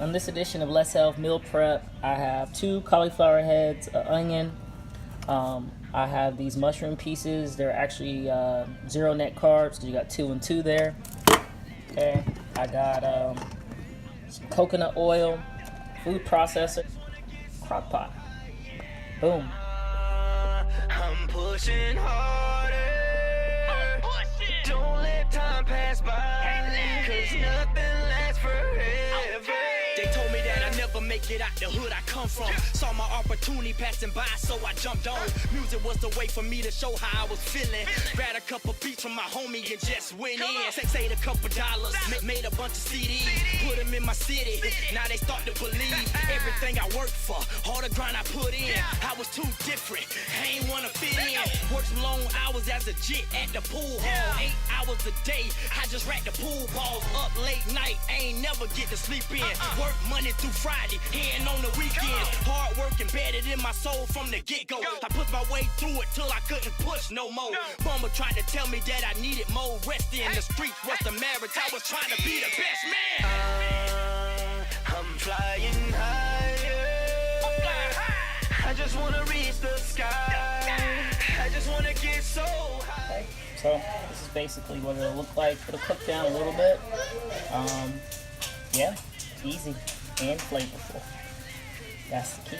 On this edition of Let's Health Meal Prep, I have 2 cauliflower heads, an onion. I have these mushroom pieces. They're actually 0 net carbs, so you got 2 and 2 there. Okay, I got some coconut oil, food processor, crock pot. Boom. I'm pushing harder. Don't let time pass by, cause nothing lasts forever. They told me that I never make it out the hood I come from. Saw my opportunity passing by, so I jumped on. Music was the way for me to show how I was feeling. Grabbed a couple beats from my homie and just went in. Saved a couple dollars, made a bunch of CDs, put them in my city. Now they start to believe everything I worked for, all the grind I put in. I was too different, I ain't wanna fit in. Worked some long hours as a jit at the pool hall. 8 hours a day, I just racked the pool balls. Up late night, I ain't never get to sleep in. Work Monday through Friday, and on the weekends. Hard work embedded in my soul from the get-go. I pushed my way through it till I couldn't push no more. Mama tried to tell me that I needed more rest in the streets. Was the marriage? I was trying to be the best man. I'm flying higher. I just wanna reach the sky. I just wanna get so high. Okay, so this is basically what it'll look like. It'll cook down a little bit. Yeah, easy and flavorful. That's the key.